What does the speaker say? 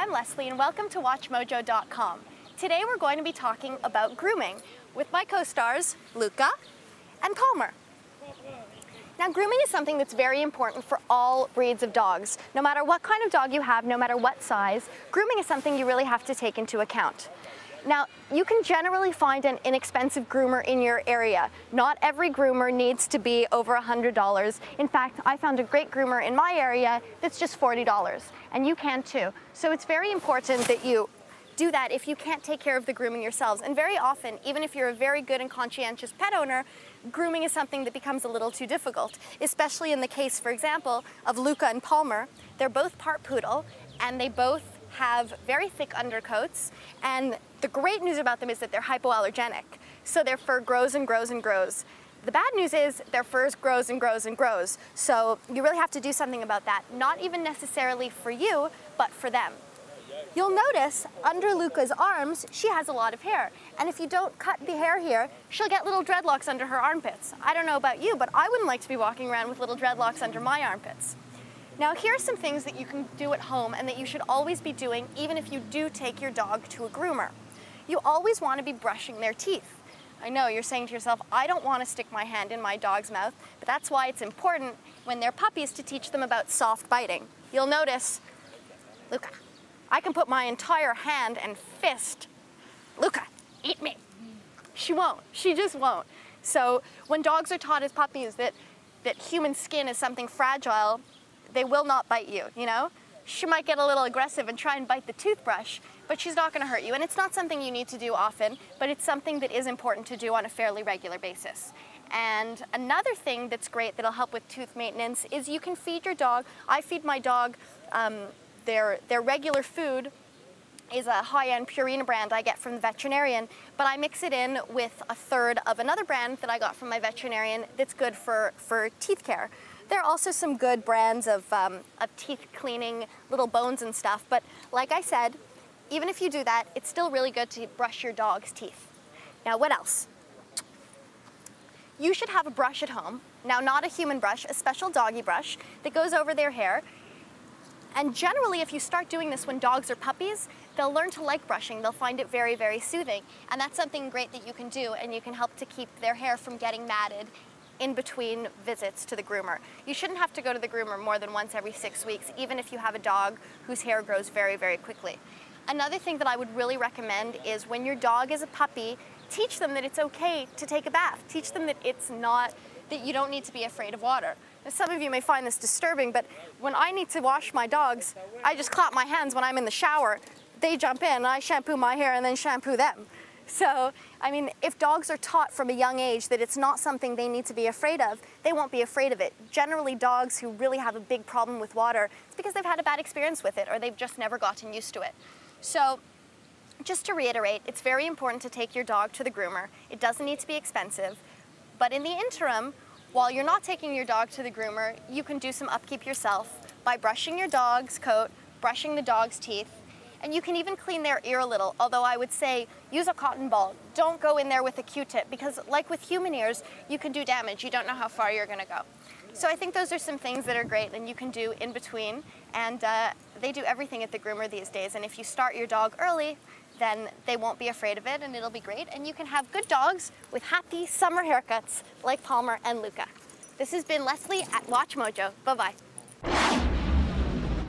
Hi, I'm Leslie and welcome to WatchMojo.com. Today we're going to be talking about grooming with my co-stars, Luca and Palmer. Now, grooming is something that's very important for all breeds of dogs. No matter what kind of dog you have, no matter what size, grooming is something you really have to take into account. Now, you can generally find an inexpensive groomer in your area. Not every groomer needs to be over $100. In fact, I found a great groomer in my area that's just $40, and you can too. So it's very important that you do that if you can't take care of the grooming yourselves. And very often, even if you're a very good and conscientious pet owner, grooming is something that becomes a little too difficult, especially in the case, for example, of Luca and Palmer. They're both part poodle, and they both have very thick undercoats, and the great news about them is that they're hypoallergenic, so their fur grows and grows and grows. The bad news is their fur grows and grows and grows, so you really have to do something about that, not even necessarily for you, but for them. You'll notice under Luca's arms, she has a lot of hair, and if you don't cut the hair here, she'll get little dreadlocks under her armpits. I don't know about you, but I wouldn't like to be walking around with little dreadlocks under my armpits. Now, here are some things that you can do at home and that you should always be doing even if you do take your dog to a groomer. You always want to be brushing their teeth. I know you're saying to yourself, I don't want to stick my hand in my dog's mouth, but that's why it's important when they're puppies to teach them about soft biting. You'll notice, Luca, I can put my entire hand and fist. Luca, eat me. She won't. She just won't. So when dogs are taught as puppies that human skin is something fragile, they will not bite you, you know? She might get a little aggressive and try and bite the toothbrush, but she's not going to hurt you. And it's not something you need to do often, but it's something that is important to do on a fairly regular basis. And another thing that's great that'll help with tooth maintenance is you can feed your dog. I feed my dog their regular food is a high-end Purina brand I get from the veterinarian, but I mix it in with a third of another brand that I got from my veterinarian that's good for teeth care. There are also some good brands of teeth cleaning, little bones and stuff, but like I said, even if you do that, it's still really good to brush your dog's teeth. Now, what else? You should have a brush at home. Now, not a human brush, a special doggy brush that goes over their hair. And generally, if you start doing this when dogs are puppies, they'll learn to like brushing. They'll find it very, very soothing. And that's something great that you can do, and you can help to keep their hair from getting matted in between visits to the groomer. You shouldn't have to go to the groomer more than once every 6 weeks, even if you have a dog whose hair grows very, very quickly. Another thing that I would really recommend is when your dog is a puppy, teach them that it's okay to take a bath. Teach them that that you don't need to be afraid of water. Now, some of you may find this disturbing, but when I need to wash my dogs, I just clap my hands when I'm in the shower. They jump in, and I shampoo my hair and then shampoo them. So, I mean, if dogs are taught from a young age that it's not something they need to be afraid of, they won't be afraid of it. Generally, dogs who really have a big problem with water, it's because they've had a bad experience with it or they've just never gotten used to it. So, just to reiterate, it's very important to take your dog to the groomer. It doesn't need to be expensive, but in the interim, while you're not taking your dog to the groomer, you can do some upkeep yourself by brushing your dog's coat, brushing the dog's teeth, and you can even clean their ear a little, although I would say use a cotton ball. Don't go in there with a Q-tip, because like with human ears, you can do damage. You don't know how far you're gonna go. So I think those are some things that are great and you can do in between, and they do everything at the groomer these days, and if you start your dog early, then they won't be afraid of it and it'll be great, and you can have good dogs with happy summer haircuts like Palmer and Luca. This has been Leslie at Watch Mojo. Bye-bye.